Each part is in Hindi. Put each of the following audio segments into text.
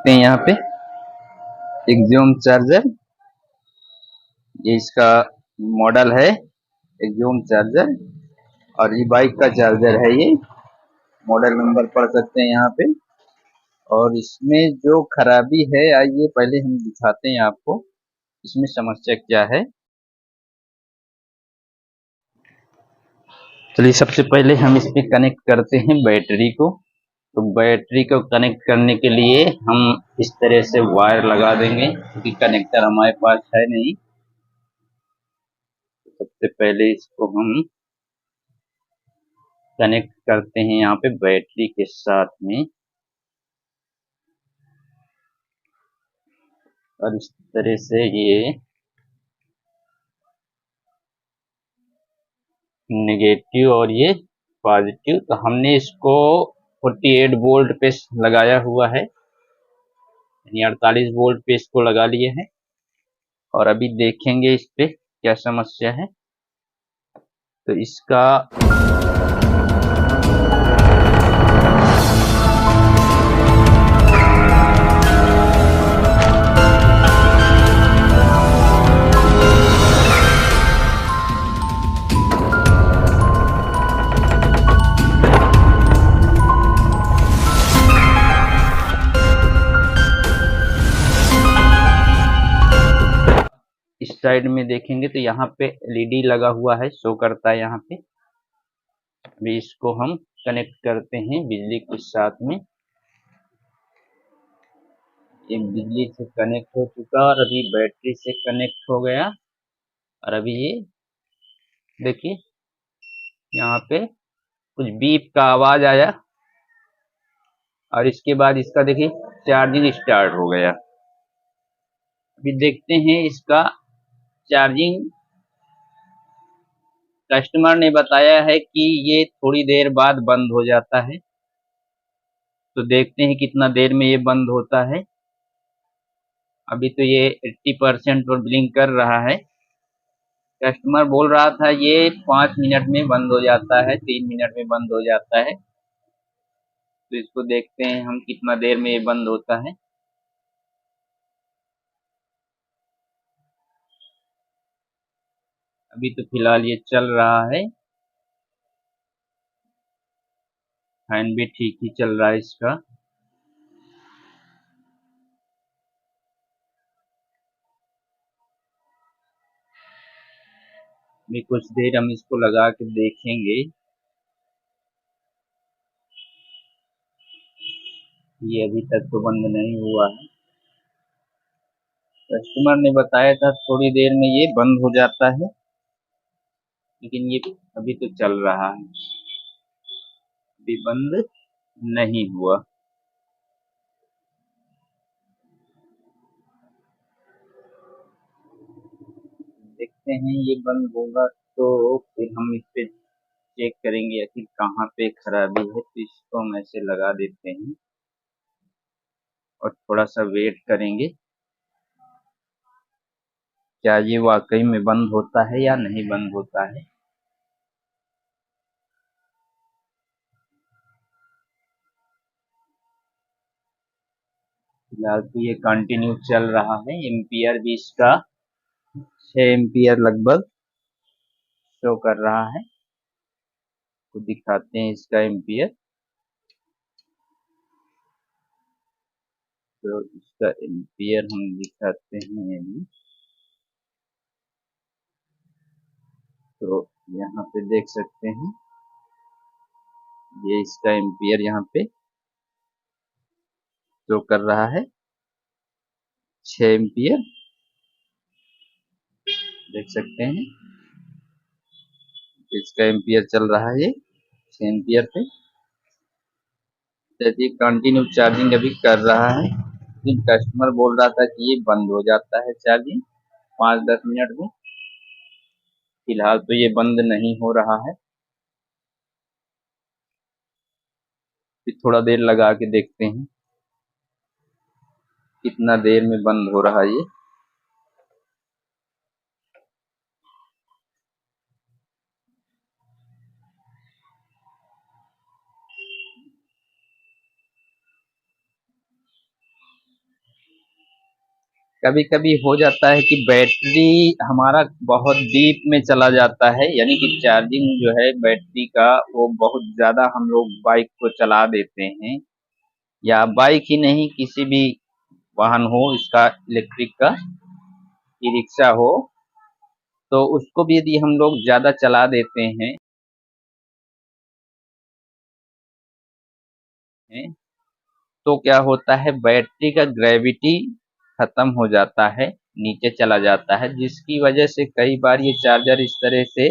सकते हैं यहाँ पे एक्सियम चार्जर, ये इसका मॉडल है एक्सियम चार्जर, और ई बाइक का चार्जर है, ये मॉडल नंबर पढ़ सकते हैं यहाँ पे। और इसमें जो खराबी है, आइए पहले हम दिखाते हैं आपको इसमें समस्या क्या है। चलिए सबसे पहले हम इस पे कनेक्ट करते हैं बैटरी को। तो बैटरी को कनेक्ट करने के लिए हम इस तरह से वायर लगा देंगे, क्योंकि कनेक्टर हमारे पास है नहीं। तो सबसे पहले इसको हम कनेक्ट करते हैं यहाँ पे बैटरी के साथ में, और इस तरह से ये नेगेटिव और ये पॉजिटिव। तो हमने इसको 48 वोल्ट पे लगाया हुआ है, यानी 48 वोल्ट पे इसको लगा लिए हैं। और अभी देखेंगे इस पे क्या समस्या है। तो इसका इस साइड में देखेंगे तो यहाँ पे एलईडी लगा हुआ है, शो करता है यहाँ पे। अभी इसको हम कनेक्ट करते हैं बिजली के साथ में। ये बिजली से कनेक्ट हो चुका और अभी बैटरी से कनेक्ट हो गया। और अभी ये देखिए यहाँ पे कुछ बीप का आवाज आया, और इसके बाद इसका देखिए चार्जिंग स्टार्ट हो गया। अभी देखते हैं इसका चार्जिंग। कस्टमर ने बताया है कि ये थोड़ी देर बाद बंद हो जाता है, तो देखते हैं कितना देर में ये बंद होता है। अभी तो ये 80% पर ब्लिंक कर रहा है। कस्टमर बोल रहा था ये 5 मिनट में बंद हो जाता है, 3 मिनट में बंद हो जाता है। तो इसको देखते हैं हम कितना देर में ये बंद होता है। अभी तो फिलहाल ये चल रहा है, फैन भी ठीक ही चल रहा है इसका। अभी कुछ देर हम इसको लगा के देखेंगे। ये अभी तक तो बंद नहीं हुआ है। कस्टमर ने बताया था थोड़ी देर में ये बंद हो जाता है, लेकिन ये अभी तो चल रहा है, अभी बंद नहीं हुआ। देखते हैं ये बंद होगा तो फिर हम इस पे चेक करेंगे आखिर कहाँ पे खराबी है। तो इसको हम ऐसे लगा देते हैं और थोड़ा सा वेट करेंगे, क्या ये वाकई में बंद होता है या नहीं बंद होता है। फिलहाल तो ये कंटिन्यू चल रहा है। एम्पियर भी इसका 6 एम्पियर लगभग शो कर रहा है। तो दिखाते हैं इसका एम्पियर। तो इसका एम्पियर हम दिखाते हैं अभी। तो यहाँ पे देख सकते हैं ये इसका एम्पियर यहाँ पे शो कर रहा है 6 एम्पियर, देख सकते हैं इसका एम्पियर चल रहा है ये 6 एम्पियर पे। जैसे कंटिन्यू चार्जिंग अभी कर रहा है, लेकिन कस्टमर बोल रहा था कि ये बंद हो जाता है चार्जिंग 5-10 मिनट में। फिलहाल तो ये बंद नहीं हो रहा है, फिर थोड़ा देर लगा के देखते हैं कितना देर में बंद हो रहा है ये। कभी कभी हो जाता है कि बैटरी हमारा बहुत डीप में चला जाता है, यानी कि चार्जिंग जो है बैटरी का वो बहुत ज़्यादा हम लोग बाइक को चला देते हैं, या बाइक ही नहीं किसी भी वाहन हो इसका, इलेक्ट्रिक का, ई रिक्शा हो, तो उसको भी यदि हम लोग ज़्यादा चला देते हैं तो क्या होता है, बैटरी का ग्रेविटी खत्म हो जाता है, नीचे चला जाता है, जिसकी वजह से कई बार ये चार्जर इस तरह से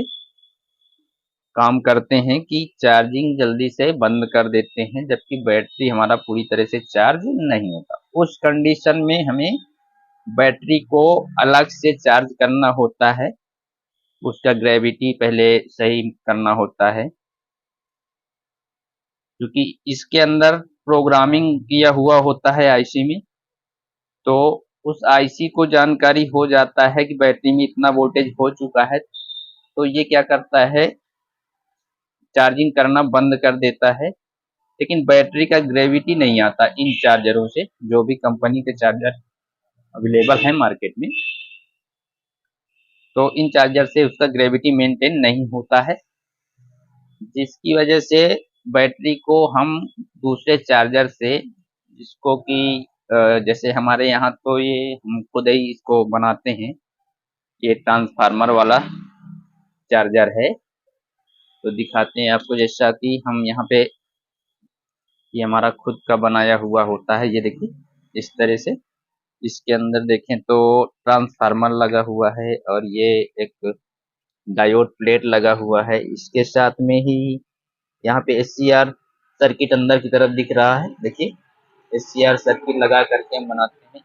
काम करते हैं कि चार्जिंग जल्दी से बंद कर देते हैं, जबकि बैटरी हमारा पूरी तरह से चार्ज नहीं होता। उस कंडीशन में हमें बैटरी को अलग से चार्ज करना होता है, उसका ग्रेविटी पहले सही करना होता है, क्योंकि इसके अंदर प्रोग्रामिंग किया हुआ होता है आईसी में। तो उस आईसी को जानकारी हो जाता है कि बैटरी में इतना वोल्टेज हो चुका है, तो ये क्या करता है, चार्जिंग करना बंद कर देता है। लेकिन बैटरी का ग्रेविटी नहीं आता इन चार्जरों से, जो भी कंपनी के चार्जर अवेलेबल है मार्केट में, तो इन चार्जर से उसका ग्रेविटी मेंटेन नहीं होता है, जिसकी वजह से बैटरी को हम दूसरे चार्जर से, जिसको कि जैसे हमारे यहाँ तो ये हम खुद ही इसको बनाते हैं, ये ट्रांसफार्मर वाला चार्जर है, तो दिखाते हैं आपको, जैसा कि हम यहाँ पे, ये हमारा खुद का बनाया हुआ होता है, ये देखिए इस तरह से। इसके अंदर देखें तो ट्रांसफार्मर लगा हुआ है, और ये एक डायोड प्लेट लगा हुआ है, इसके साथ में ही यहाँ पे एससीआर सर्किट अंदर की तरफ दिख रहा है, देखिए एससीआर सर्किट लगा करके हम बनाते हैं।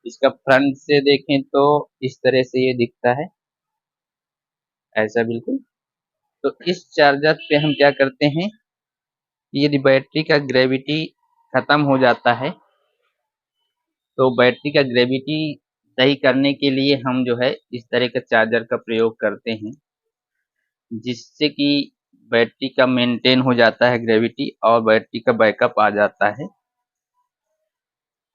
इसका फ्रंट से देखें तो इस तरह से ये दिखता है, ऐसा बिल्कुल। तो इस चार्जर पे हम क्या करते हैं, यदि बैटरी का ग्रेविटी खत्म हो जाता है, तो बैटरी का ग्रेविटी सही करने के लिए हम जो है इस तरह का चार्जर का प्रयोग करते हैं, जिससे कि बैटरी का मेंटेन हो जाता है ग्रेविटी, और बैटरी का बैकअप आ जाता है।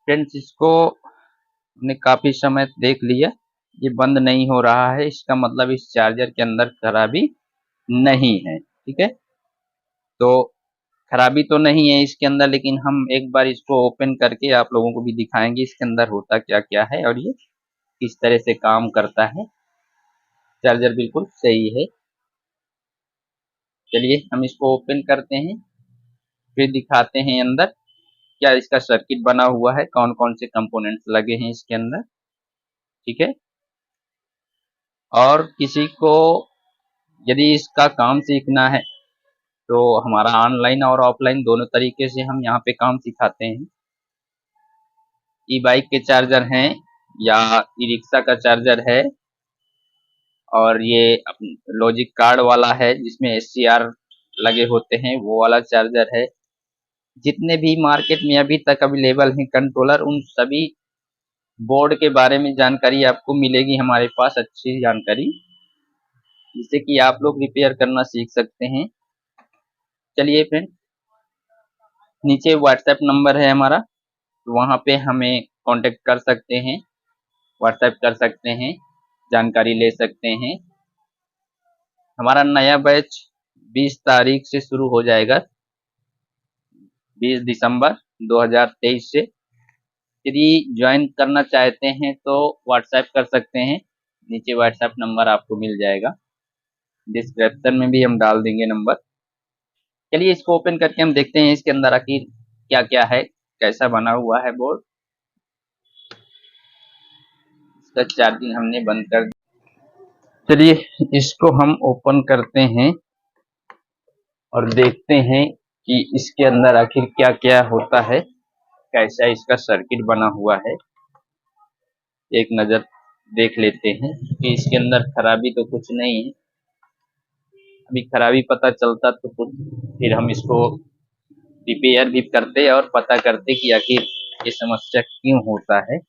फ्रेंड्स, इसको हमने काफ़ी समय देख लिया, ये बंद नहीं हो रहा है, इसका मतलब इस चार्जर के अंदर खराबी नहीं है, ठीक है। तो खराबी तो नहीं है इसके अंदर, लेकिन हम एक बार इसको ओपन करके आप लोगों को भी दिखाएंगे इसके अंदर होता क्या क्या है, और ये किस तरह से काम करता है। चार्जर बिल्कुल सही है। चलिए हम इसको ओपन करते हैं, फिर दिखाते हैं अंदर क्या इसका सर्किट बना हुआ है, कौन कौन से कंपोनेंट्स लगे हैं इसके अंदर, ठीक है। और किसी को यदि इसका काम सीखना है, तो हमारा ऑनलाइन और ऑफलाइन दोनों तरीके से हम यहाँ पे काम सिखाते हैं। ई बाइक के चार्जर हैं, या ई रिक्शा का चार्जर है, और ये लॉजिक कार्ड वाला है जिसमें एससीआर लगे होते हैं, वो वाला चार्जर है। जितने भी मार्केट में अभी तक अवेलेबल हैं कंट्रोलर, उन सभी बोर्ड के बारे में जानकारी आपको मिलेगी हमारे पास, अच्छी जानकारी, जिससे कि आप लोग रिपेयर करना सीख सकते हैं। चलिए फ्रेंड, नीचे व्हाट्सएप नंबर है हमारा, तो वहाँ पे हमें कांटेक्ट कर सकते हैं, व्हाट्सएप कर सकते हैं, जानकारी ले सकते हैं। हमारा नया बैच 20 तारीख से शुरू हो जाएगा, 20 दिसंबर 2023 से। यदि ज्वाइन करना चाहते हैं तो व्हाट्सएप कर सकते हैं, नीचे व्हाट्सएप नंबर आपको मिल जाएगा, डिस्क्रिप्शन में भी हम डाल देंगे नंबर। चलिए इसको ओपन करके हम देखते हैं इसके अंदर आखिर क्या क्या है, कैसा बना हुआ है बोर्ड। इसका चार्जिंग हमने बंद कर दिया। चलिए इसको हम ओपन करते हैं और देखते हैं कि इसके अंदर आखिर क्या क्या होता है, कैसा इसका सर्किट बना हुआ है। एक नज़र देख लेते हैं कि इसके अंदर खराबी तो कुछ नहीं है। अभी खराबी पता चलता तो कुछ फिर हम इसको रिपेयर भी करते और पता करते कि आखिर ये समस्या क्यों होता है।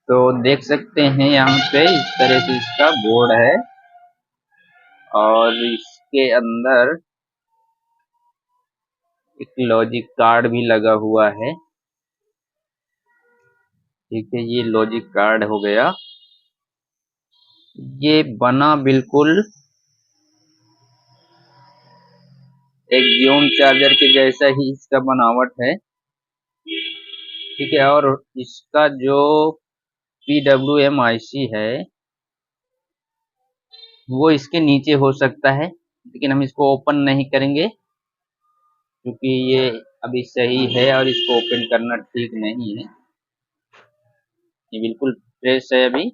तो देख सकते हैं यहाँ पे इस तरह से इसका बोर्ड है, और इसके अंदर एक लॉजिक कार्ड भी लगा हुआ है। ठीक है, ये लॉजिक कार्ड हो गया। ये बना बिल्कुल एक्सियम चार्जर के जैसा ही इसका बनावट है। ठीक है, और इसका जो PWM IC है वो इसके नीचे हो सकता है, लेकिन हम इसको ओपन नहीं करेंगे क्योंकि ये अभी सही है और इसको ओपन करना ठीक नहीं है। ये बिल्कुल फ्रेश है अभी,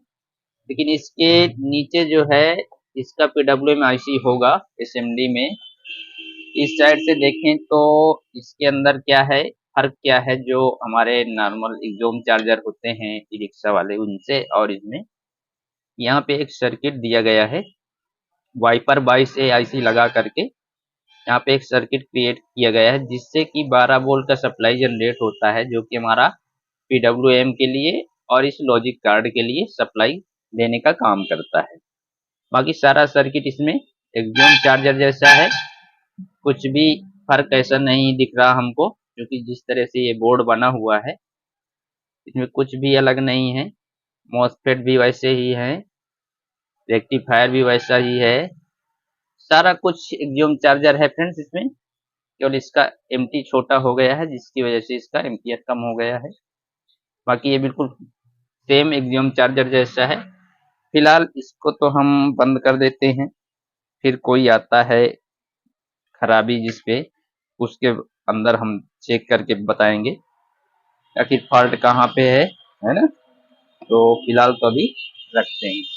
लेकिन इसके नीचे जो है इसका PWM IC होगा SMD में। इस साइड से देखें तो इसके अंदर क्या है, फर्क क्या है जो हमारे नॉर्मल एक्सोम चार्जर होते हैं ई रिक्शा वाले उनसे और इसमें। यहाँ पे एक सर्किट दिया गया है वाइपर 22A IC लगा करके। यहाँ पे एक सर्किट क्रिएट किया गया है जिससे कि 12 वोल्ट का सप्लाई जनरेट होता है, जो कि हमारा PWM के लिए और इस लॉजिक कार्ड के लिए सप्लाई देने का काम करता है। बाकी सारा सर्किट इसमें एक्सोम चार्जर जैसा है, कुछ भी फर्क ऐसा नहीं दिख रहा हमको, क्योंकि जिस तरह से ये बोर्ड बना हुआ है इसमें कुछ भी अलग नहीं है। मॉसफेट भी वैसे ही है, रेक्टिफायर भी वैसा ही है, सारा कुछ एक्सोम चार्जर है फ्रेंड्स इसमें। केवल इसका एमटी छोटा हो गया है जिसकी वजह से इसका एम्पियर कम हो गया है। बाकी ये बिल्कुल सेम एक्सोम चार्जर जैसा है। फिलहाल इसको तो हम बंद कर देते हैं, फिर कोई आता है खराबी जिसपे उसके अंदर हम चेक करके बताएंगे आखिर फॉल्ट कहाँ पे है ना। तो फिलहाल तो अभी रखते हैं।